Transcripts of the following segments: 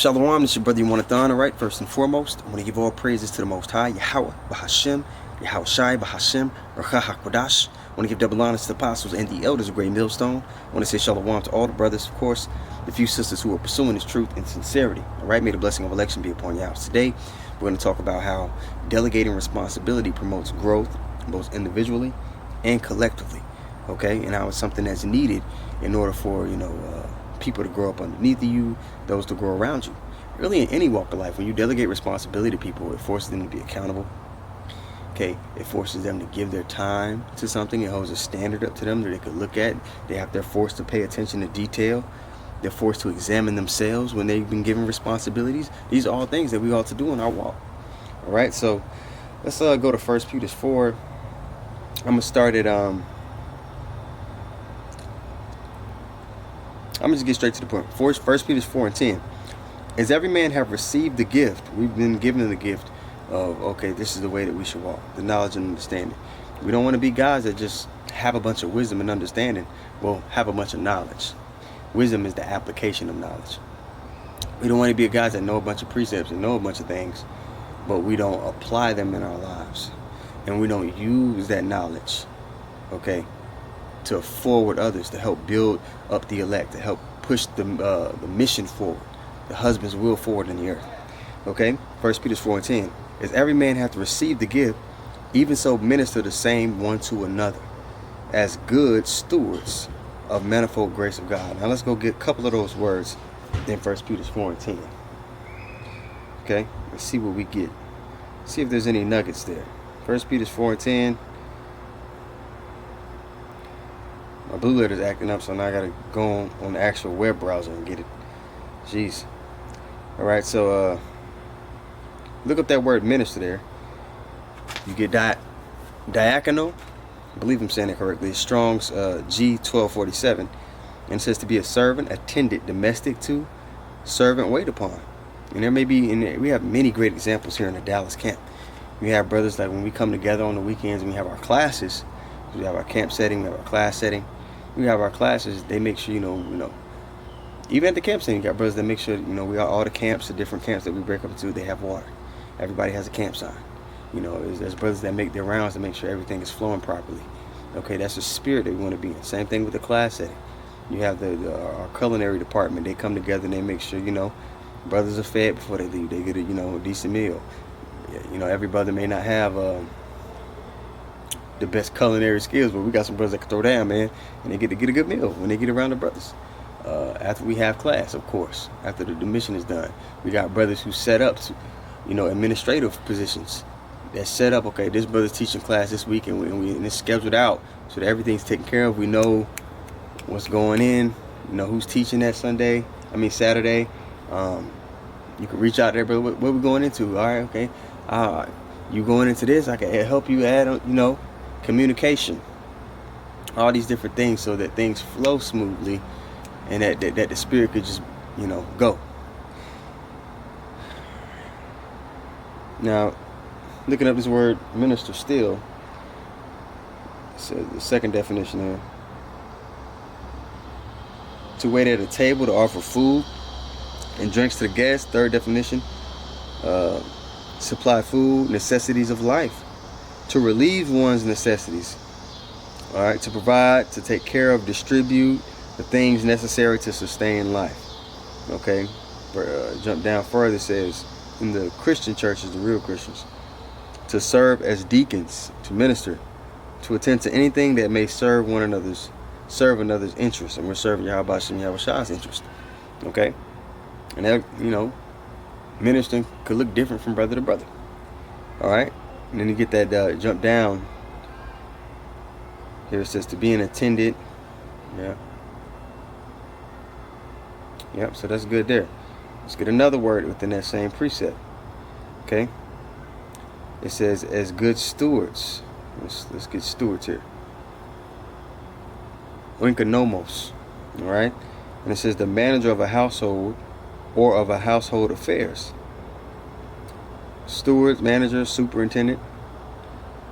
Shalom, this is your brother Yonathan. Alright, first and foremost, I want to give all praises to the Most High, Yahweh, Bahashem, Yahweh Shai, Bahashem, Rakha HaKodash. I want to give double honors to the apostles and the elders of Great Millstone. I want to say shalom to all the brothers, of course, the few sisters who are pursuing this truth in sincerity. Alright, may the blessing of election be upon your house. Today, we're going to talk about how delegating responsibility promotes growth, both individually and collectively. Okay, and how it's something that's needed in order for, people to grow up underneath of you, those to grow around you. Really, in any walk of life, when you delegate responsibility to people, it forces them to be accountable. Okay, it forces them to give their time to something. It holds a standard up to them that they could look at. They're forced to pay attention to detail. They're forced to examine themselves when they've been given responsibilities. These are all things that we ought to do in our walk. All right, so let's go to 1 Peter 4. I'm gonna start at I'm going to just get straight to the point. 1 Peter 4:10. As every man have received the gift, we've been given the gift of, okay, this is the way that we should walk, the knowledge and understanding. We don't want to be guys that just have a bunch of wisdom and understanding. Well, have a bunch of knowledge. Wisdom is the application of knowledge. We don't want to be guys that know a bunch of precepts and know a bunch of things, but we don't apply them in our lives. And we don't use that knowledge, okay, to forward others, to help build up the elect, to help push the mission forward, the husband's will forward in the earth. Okay, 1 Peter 4:10. As every man hath received the gift, even so minister the same one to another, as good stewards of manifold grace of God. Now let's go get a couple of those words in 1 Peter 4:10. Okay, let's see what we get. See if there's any nuggets there. 1 Peter 4:10. My blue letter's acting up, so now I gotta go on the actual web browser and get it. Jeez. Alright, so look up that word minister there. You get diaconal. I believe I'm saying it correctly. It's Strong's G1247. And it says to be a servant, attendant, domestic to, servant, wait upon. And there may be, we have many great examples here in the Dallas camp. We have brothers like when we come together on the weekends and we have our classes. We have our camp setting, we have our class setting. We have our classes. They make sure, even at the camp setting, you got brothers that make sure, we got all the camps, the different camps that we break up into, they have water. Everybody has a camp sign. There's brothers that make their rounds to make sure everything is flowing properly. Okay, that's the spirit that we want to be in. Same thing with the class setting. You have our culinary department. They come together and they make sure, brothers are fed before they leave. They get a decent meal. Every brother may not have the best culinary skills, but we got some brothers that can throw down, man, and they get to get a good meal when they get around the brothers. After we have class, of course, after the mission is done, we got brothers who set up to, administrative positions that set up. Okay, this brother's teaching class this week, and it's scheduled out so that everything's taken care of. We know what's going in. Who's teaching that Saturday. You can reach out there, brother. What we going into? All right, okay. You going into this? I can help you add, communication, all these different things, so that things flow smoothly and that the spirit could just go. Now looking up this word minister still, it says the second definition here: to wait at a table, to offer food and drinks to the guests. Third definition: supply food, necessities of life, to relieve one's necessities. All right, to provide, to take care of, distribute the things necessary to sustain life. Okay, jump down further. It says in the Christian churches, the real Christians, to serve as deacons, to minister, to attend to anything that may serve another's interest. And we're serving Yahweh Shem Yahweh Shai's interest. Okay, and that, ministering could look different from brother to brother. All right, and then you get that jump down here. It says to be an attendant. Yep, so that's good there. Let's get another word within that same precept. Okay, it says as good stewards. Let's get stewards here. Oikonomos. All right, and it says the manager of a household or of a household affairs. Steward, manager, superintendent,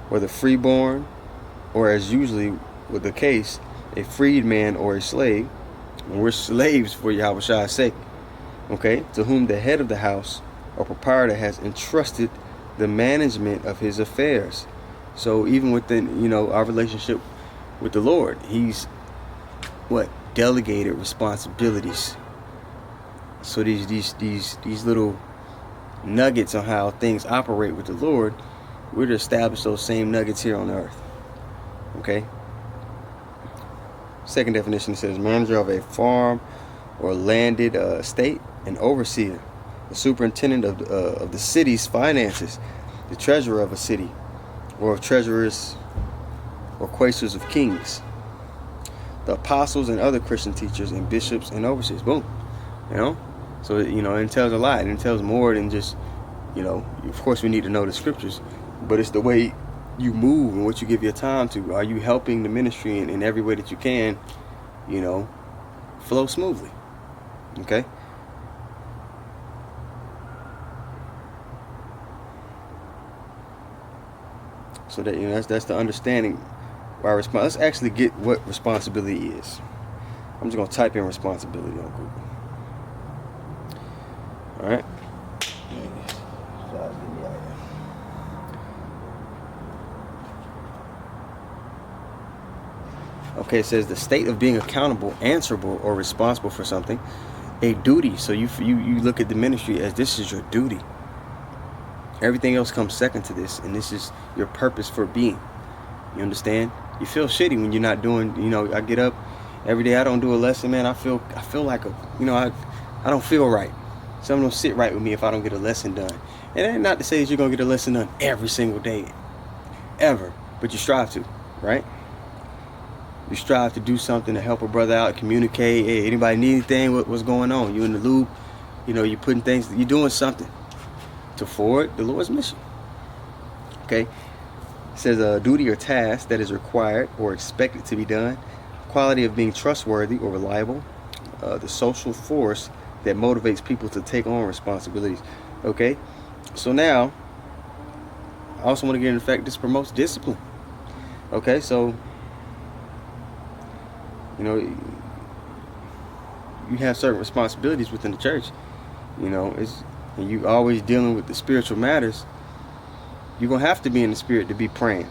whether freeborn or, as usually with the case, a freedman or a slave. And we're slaves for Yahweh Shai's sake. okay, to whom the head of the house or proprietor has entrusted the management of his affairs. So even within, our relationship with the Lord, he's delegated responsibilities. So these little nuggets on how things operate with the Lord, we're to establish those same nuggets here on earth. Okay. Second definition says manager of a farm or landed estate, an overseer, the superintendent of the city's finances, the treasurer of a city, or of treasurers or quaestors of kings, the apostles and other Christian teachers and bishops and overseers. Boom. So it tells a lot, and it tells more than just, of course we need to know the scriptures, but it's the way you move and what you give your time to. Are you helping the ministry in every way that you can, flow smoothly? Okay. So that that's the understanding. Let's actually get what responsibility is. I'm just gonna type in responsibility on Google. All right. Okay, it says the state of being accountable, answerable, or responsible for something, a duty. So you look at the ministry as this is your duty. Everything else comes second to this, and this is your purpose for being. You understand? You feel shitty when you're not doing. I get up every day. I don't do a lesson, man. I feel like I don't feel right. Something don't sit right with me if I don't get a lesson done. And that's not to say that you're gonna get a lesson done every single day, ever, but you strive to, right? You strive to do something to help a brother out, communicate. Hey, anybody need anything? What's going on? You in the loop? You're putting things. You're doing something to forward the Lord's mission. Okay. It says a duty or task that is required or expected to be done. Quality of being trustworthy or reliable. The social force that motivates people to take on responsibilities. Okay. So now, I also want to get into the fact this promotes discipline. Okay. So, you have certain responsibilities within the church. And you always dealing with the spiritual matters. You're going to have to be in the spirit to be praying.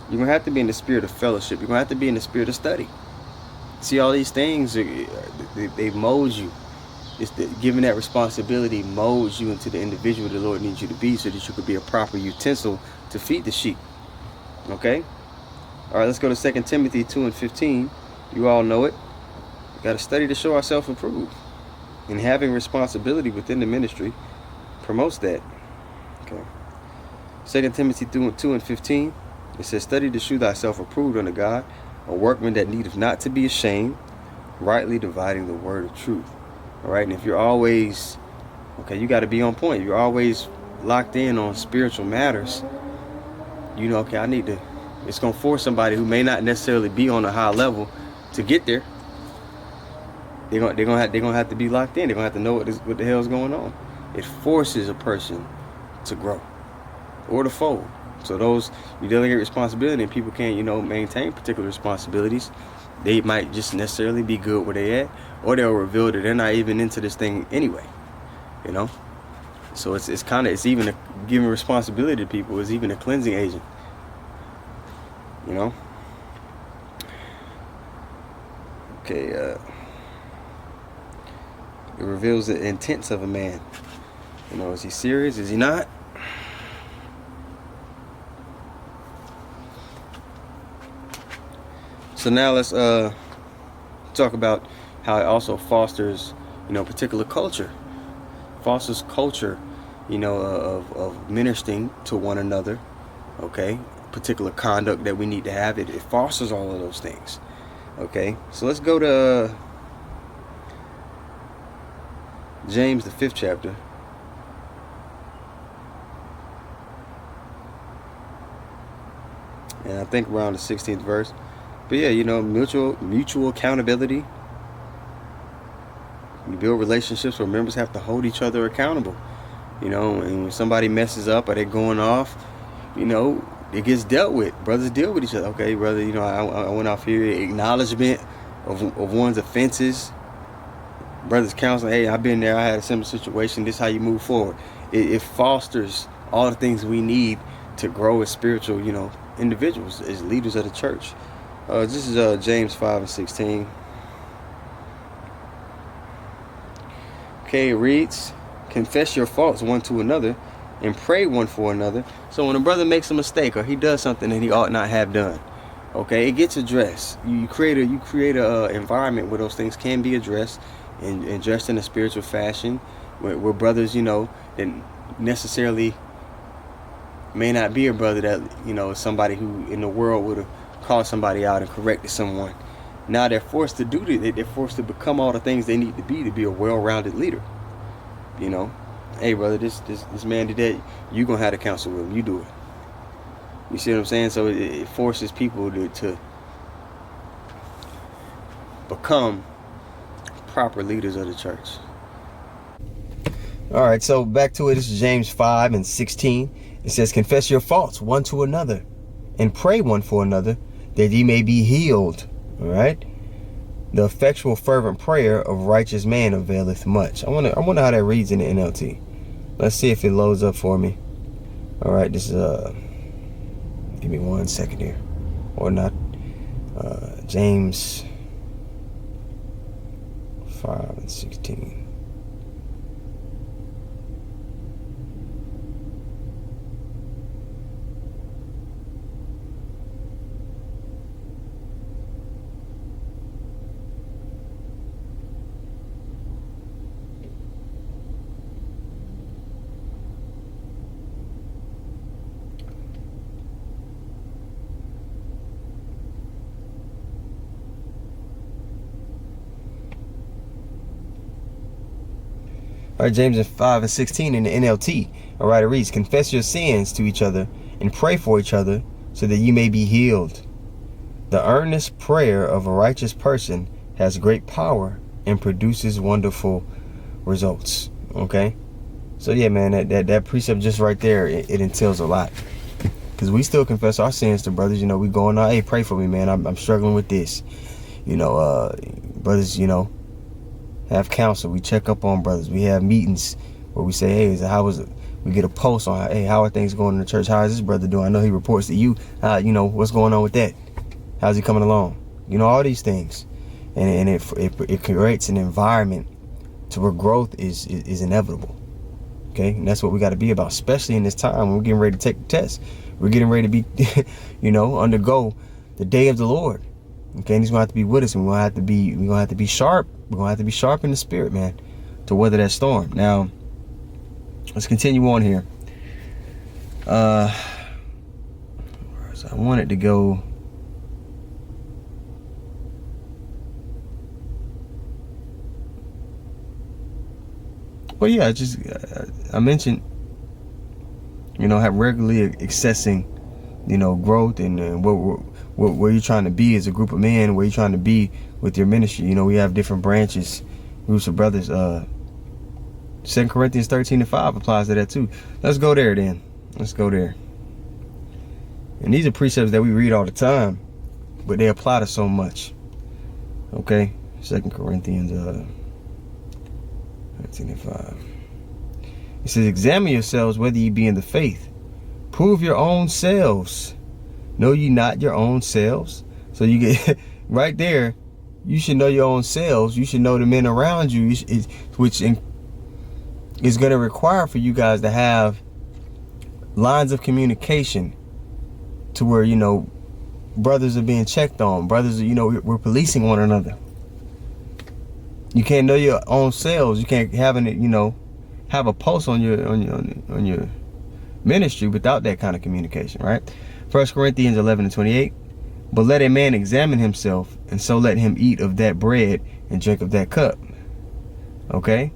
You're going to have to be in the spirit of fellowship. You're going to have to be in the spirit of study. See, all these things, they mold you. Giving that responsibility molds you into the individual the Lord needs you to be, so that you could be a proper utensil to feed the sheep. Okay? All right, let's go to 2 Timothy 2:15. You all know it. We got to study to show ourselves approved. And having responsibility within the ministry promotes that. Okay. 2 Timothy 2:15. It says, study to shew thyself approved unto God, a workman that needeth not to be ashamed, rightly dividing the word of truth. All right. And if you're always, you got to be on point. If you're always locked in on spiritual matters, I need to, it's going to force somebody who may not necessarily be on a high level to get there. They're gonna have to be locked in. They're gonna have to know what the hell's going on. It forces a person to grow or to fold. So those, you delegate responsibility, and people can't maintain particular responsibilities. They might just necessarily be good where they at, or they'll reveal that they're not even into this thing anyway. So it's even giving responsibility to people is even a cleansing agent. Okay. It reveals the intents of a man. Is he serious? Is he not? So now let's talk about how it also fosters, particular culture. Fosters culture, of ministering to one another. Okay, particular conduct that we need to have. It fosters all of those things. Okay, so let's go to James, the 5th chapter. And I think around the 16th verse. But yeah, mutual accountability. You build relationships where members have to hold each other accountable. And when somebody messes up or they're going off, it gets dealt with. Brothers deal with each other. Okay, brother, I went off here. Acknowledgement of one's offenses. Brothers counseling, hey, I've been there, I had a similar situation, this is how you move forward. It fosters all the things we need to grow as spiritual, individuals, as leaders of the church. This is James 5:16. Okay, it reads, confess your faults one to another and pray one for another. So when a brother makes a mistake or he does something that he ought not have done, okay, it gets addressed. You create a environment where those things can be addressed and addressed in a spiritual fashion, where brothers, that necessarily may not be a brother that, is somebody who in the world would have called somebody out and corrected someone. Now they're forced to do this. They're forced to become all the things they need to be a well-rounded leader. Hey brother, this man did that. You gonna have to counsel with him. You do it. You see what I'm saying? So it forces people to become proper leaders of the church. All right, so back to it. This is James 5:16. It says, confess your faults one to another and pray one for another that ye may be healed. All right. The effectual fervent prayer of righteous man availeth much. I wonder how that reads in the NLT. Let's see if it loads up for me. All right, this is give me 1 second here, or not. James 5:16. All right, James 5:16 in the NLT. All right, it reads, confess your sins to each other and pray for each other so that you may be healed. The earnest prayer of a righteous person has great power and produces wonderful results. Okay, so yeah, man, that precept just right there, it entails a lot, because we still confess our sins to brothers. We going out, hey, pray for me, man, I'm struggling with this. Brothers, have counsel. We check up on brothers. We have meetings where we say, hey, how was it? We get a post on, hey, how are things going in the church? How is this brother doing? I know he reports to you. What's going on with that? How's he coming along? All these things, and it creates an environment to where growth is inevitable. Okay, and that's what we got to be about, especially in this time when we're getting ready to take the test. We're getting ready to be, undergo the day of the Lord. Okay, and he's gonna have to be with us, and we're gonna have to be sharp. We're gonna have to be sharp in the spirit, man, to weather that storm. Now, let's continue on here. I wanted to go. Well, yeah, I mentioned, have regularly accessing, growth and where you're trying to be as a group of men, where you're trying to be with your ministry. We have different branches, groups of brothers. 2 Corinthians 13:5 applies to that too. Let's go there then. Let's go there. And these are precepts that we read all the time, but they apply to so much. Okay, 2 Corinthians 13:5. It says, examine yourselves whether ye be in the faith. Prove your own selves. Know ye not your own selves? So you get right there. You should know your own selves. You should know the men around you, which is going to require for you guys to have lines of communication to where, brothers are being checked on. Brothers are, we're policing one another. You can't know your own selves. You can't have have a pulse on your ministry without that kind of communication, right? 1 Corinthians 11:28. But let a man examine himself, and so let him eat of that bread and drink of that cup. Okay?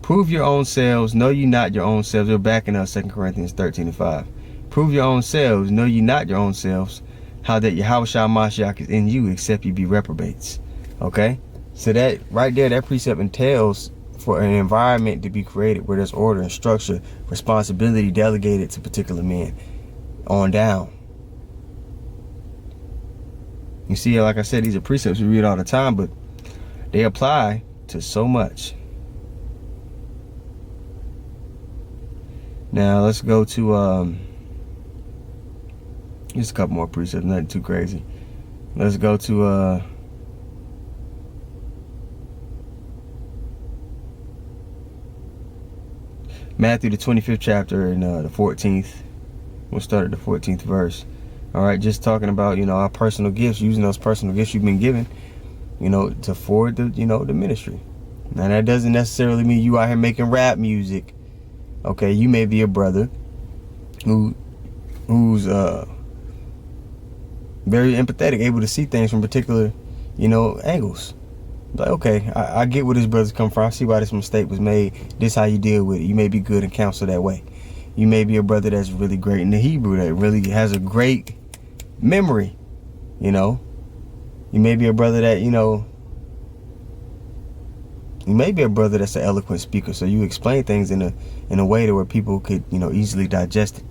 Prove your own selves, know ye not your own selves. We're backing up 2 Corinthians 13:5. Prove your own selves, know ye not your own selves, how that Yahushua Mashiach is in you, except ye be reprobates. Okay? So that right there, that precept entails for an environment to be created where there's order and structure, responsibility delegated to particular men on down. You see, like I said, these are precepts we read all the time, but they apply to so much. Now let's go to just a couple more precepts, nothing too crazy. Let's go to Matthew the 25th chapter and the 14th. We'll start at the 14th verse. All right, just talking about, our personal gifts, using those personal gifts you've been given, to forward the, the ministry. Now that doesn't necessarily mean you out here making rap music. Okay, you may be a brother who's very empathetic, able to see things from particular, angles. Like, okay, I get where this brother's come from. I see why this mistake was made. This how you deal with it. You may be good and counsel that way. You may be a brother that's really great in the Hebrew, that really has a great memory. You may be a brother that, you may be a brother that's an eloquent speaker. So you explain things in a way to where people could, easily digest it.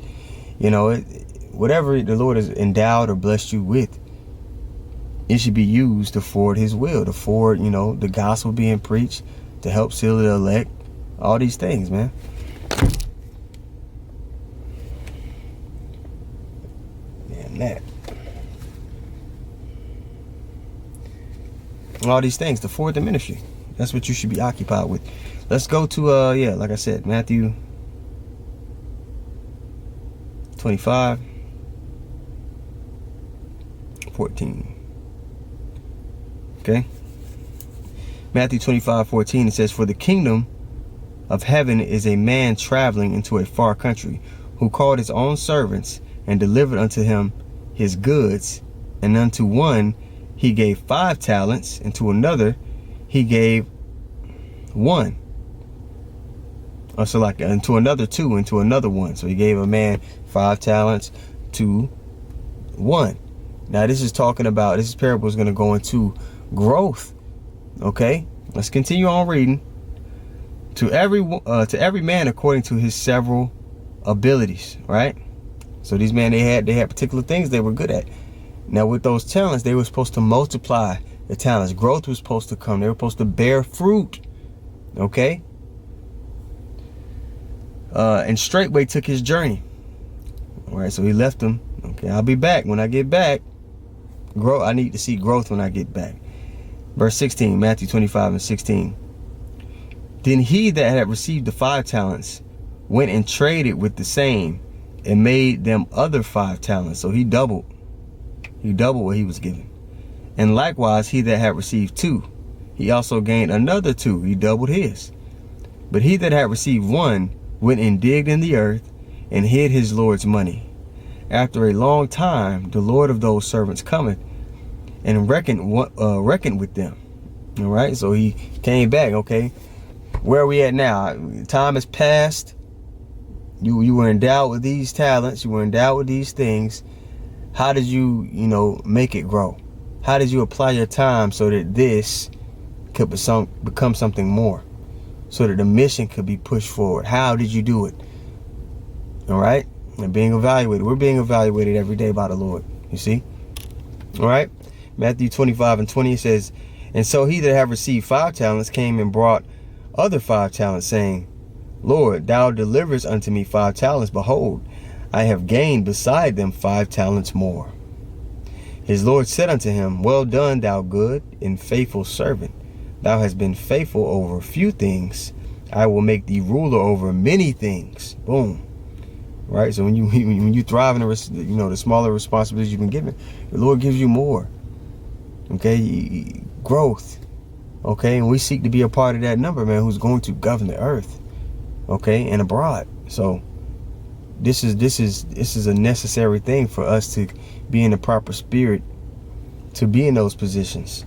Whatever the Lord has endowed or blessed you with, it should be used to forward his will, to forward, the gospel being preached, to help seal the elect, all these things, man. Man, that. All these things to forward the ministry. That's what you should be occupied with. Let's go to, like I said, Matthew 25, 14. Okay, Matthew 25:14, it says, "For the kingdom of heaven is a man traveling into a far country, who called his own servants and delivered unto him his goods. And unto one he gave 5 talents, and to another he gave 1." So like, and to another 2, and to another 1. So he gave a man 5 talents to 1. Now this is talking about, this parable is going to go into growth. Okay, let's continue on reading. To every man according to his several abilities. Right. So these men, they had particular things they were good at. Now with those talents, they were supposed to multiply the talents. Growth was supposed to come. They were supposed to bear fruit. Okay. And straightway took his journey. All right, so he left them. Okay, I'll be back. When I get back, I need to see growth when I get back. Verse 16, Matthew 25:16. Then he that had received the 5 talents went and traded with the same, and made them other 5 talents. So he doubled what he was given. And likewise he that had received 2, he also gained another 2. He doubled his. But he that had received 1 went and digged in the earth and hid his Lord's money. After a long time, the Lord of those servants cometh and reckoned with them. All right, so he came back. Okay, where are we at now? Time has passed. You were endowed with these talents. You were endowed with these things. How did you, make it grow? How did you apply your time so that this could become something more? So that the mission could be pushed forward. How did you do it? All right, and being evaluated. We're being evaluated every day by the Lord. You see? All right. Matthew 25:20 says, "And so he that had received 5 talents came and brought other 5 talents, saying, Lord, thou deliverest unto me 5 talents. Behold, I have gained beside them 5 talents more. His Lord said unto him, Well done, thou good and faithful servant. Thou hast been faithful over a few things. I will make thee ruler over many things." Boom. Right. So when you thrive in the smaller responsibilities you've been given, the Lord gives you more. Okay, growth. Okay, and we seek to be a part of that number, man, who's going to govern the earth. Okay, and abroad. So this is a necessary thing for us to be in the proper spirit to be in those positions.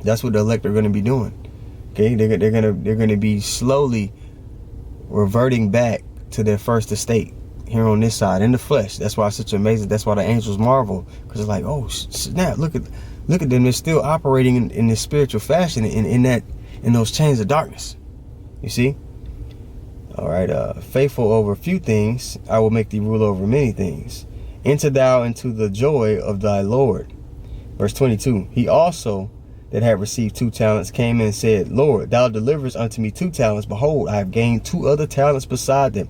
That's what the elect are going to be doing. Okay, they're going to be slowly reverting back to their first estate here on this side in the flesh. That's why it's such amazing. That's why the angels marvel, because it's like, oh snap! Look at them. They're still operating in this spiritual fashion in those chains of darkness. You see? All right. Faithful over a few things, I will make thee ruler over many things. Enter thou into the joy of thy Lord. Verse 22. He also that had received 2 talents came in and said, Lord, thou deliverest unto me 2 talents. Behold, I have gained 2 other talents beside them.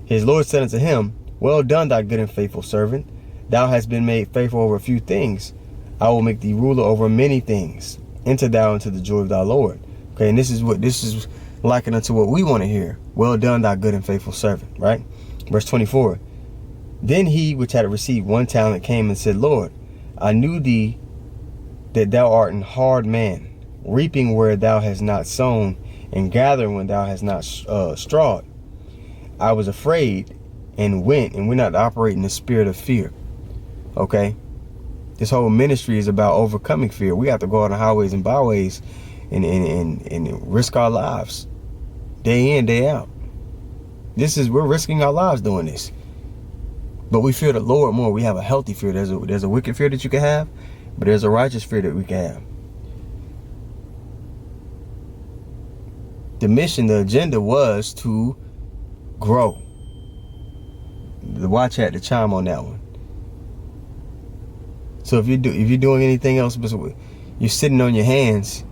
His Lord said unto him, Well done, thy good and faithful servant. Thou hast been made faithful over a few things. I will make thee ruler over many things. Enter thou into the joy of thy Lord. Okay, and this is likened unto what we want to hear. Well done, thy good and faithful servant, right? Verse 24. Then he which had received 1 talent came and said, Lord, I knew thee that thou art an hard man, reaping where thou hast not sown, and gathering when thou hast not strawed. I was afraid and went, and we're not operating the spirit of fear. Okay? This whole ministry is about overcoming fear. We have to go on the highways and byways and risk our lives day in, day out. We're risking our lives doing this. But we fear the Lord more. We have a healthy fear. There's a wicked fear that you can have, but there's a righteous fear that we can have. The mission, the agenda was to grow. The watch had to chime on that one. So if you're doing anything else, but you're sitting on your hands,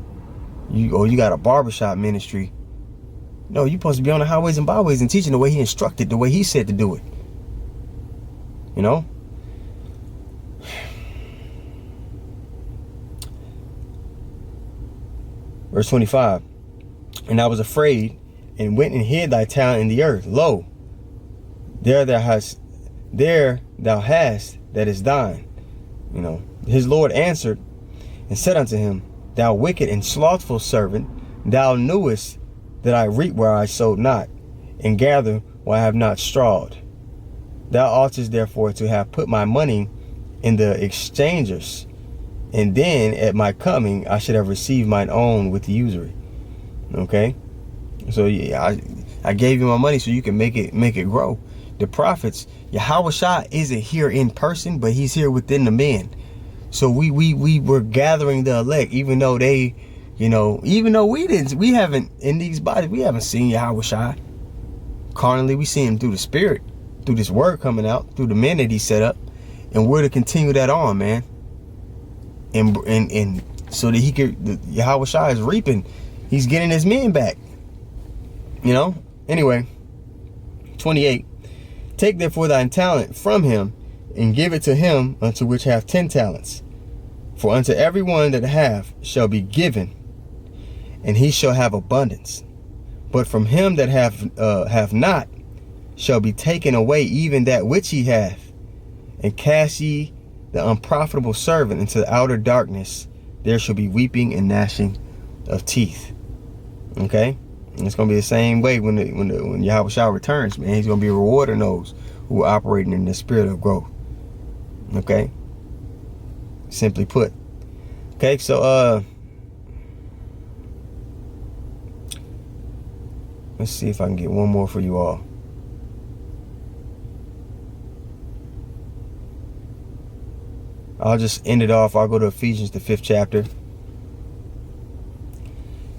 you got a barbershop ministry. No, you're supposed to be on the highways and byways and teaching the way he instructed, the way he said to do it. You know? Verse 25. And I was afraid and went and hid thy talent in the earth. Lo, there thou hast that is thine. You know, his Lord answered and said unto him, Thou wicked and slothful servant, thou knewest that I reap where I sowed not, and gather where I have not strawed. Thou oughtest therefore to have put my money in the exchangers, and then at my coming I should have received mine own with usury. Okay, so yeah, I gave you my money so you can make it grow. The prophets, Yahushua isn't here in person, but he's here within the men. So we were gathering the elect, even though they, even though we haven't in these bodies, we haven't seen Yahushua carnally. We see him through the spirit, through this word coming out, through the men that he set up, and we're to continue that on, man. And so that Yahushua is reaping, he's getting his men back. Anyway, 28. Take therefore thine talent from him, and give it to him unto which hath 10 talents. For unto every one that hath shall be given, and he shall have abundance. But from him that hath not shall be taken away even that which he hath. And cast ye the unprofitable servant into the outer darkness. There shall be weeping and gnashing of teeth. Okay? And it's going to be the same way when Yahushua returns, man. He's going to be rewarding those who are operating in the spirit of growth. Okay? Simply put. Okay, so let's see if I can get one more for you all. I'll just end it off. I'll go to Ephesians, the 5th chapter.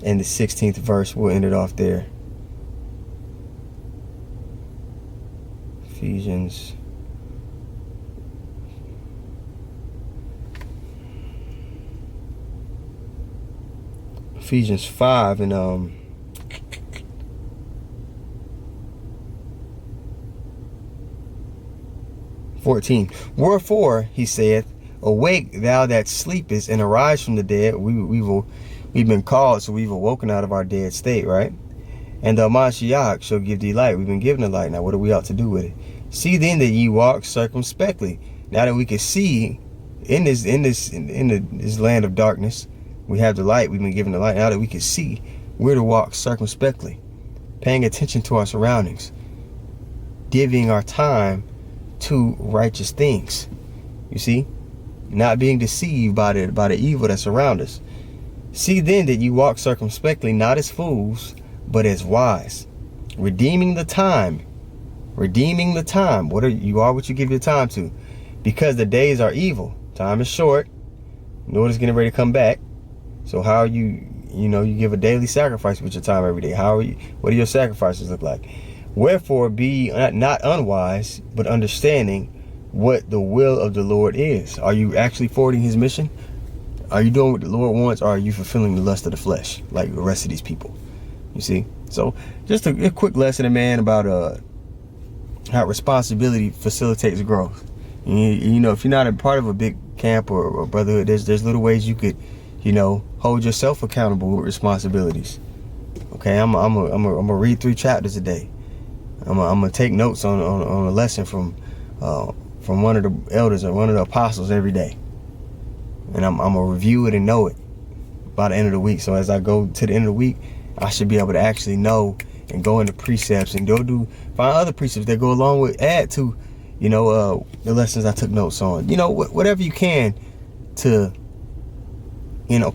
And the 16th verse, we'll end it off there. Ephesians. Ephesians 5 and 14. Wherefore, he saith, Awake, thou that sleepest, and arise from the dead. We've been called, so we've awoken out of our dead state, right? And the Mashiach shall give thee light. We've been given the light. Now, what are we ought to do with it? See then that ye walk circumspectly. Now that we can see in this land of darkness, we have the light. We've been given the light. Now that we can see, we're to walk circumspectly, paying attention to our surroundings, divvying our time to righteous things. You see, not being deceived by the evil that's around us. See then that you walk circumspectly, not as fools, but as wise, redeeming the time. Redeeming the time. You are what you give your time to, because the days are evil. Time is short. Lord is getting ready to come back. So how are you give a daily sacrifice with your time every day. What do your sacrifices look like? Wherefore be not unwise, but understanding what the will of the Lord is. Are you actually forwarding his mission? Are you doing what the Lord wants, or are you fulfilling the lust of the flesh like the rest of these people? You see? So just a quick lesson, man, about how responsibility facilitates growth. You know, if you're not a part of a big camp or brotherhood, there's little ways you could, you know, hold yourself accountable with responsibilities. Okay, I'm gonna read 3 chapters a day. I'm gonna take notes on a lesson from one of the elders or one of the apostles every day, and I'm gonna review it and know it by the end of the week. So as I go to the end of the week, I should be able to actually know and go into precepts and find other precepts that go along with, add to, you know, the lessons I took notes on. You know, whatever you can to, you know,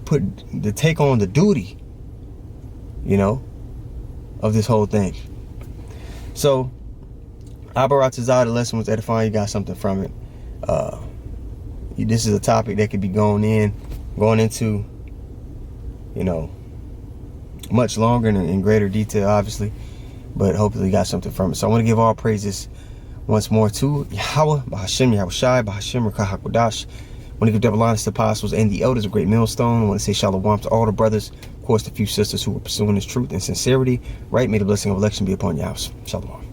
take on the duty, you know, of this whole thing. So, Abaratazah, the lesson was edifying. You got something from it. This is a topic that could be going into, you know, much longer and in greater detail, obviously, but hopefully you got something from it. So I want to give all praises once more to Yahweh, Bahashem, Yahushai, Bahashem, Ruach HaKodesh. I want to give double honors to the apostles and the elders of Great Millstone. I want to say shalom to all the brothers, of course, the few sisters who are pursuing this truth and sincerity. Right? May the blessing of election be upon your house. Shalom.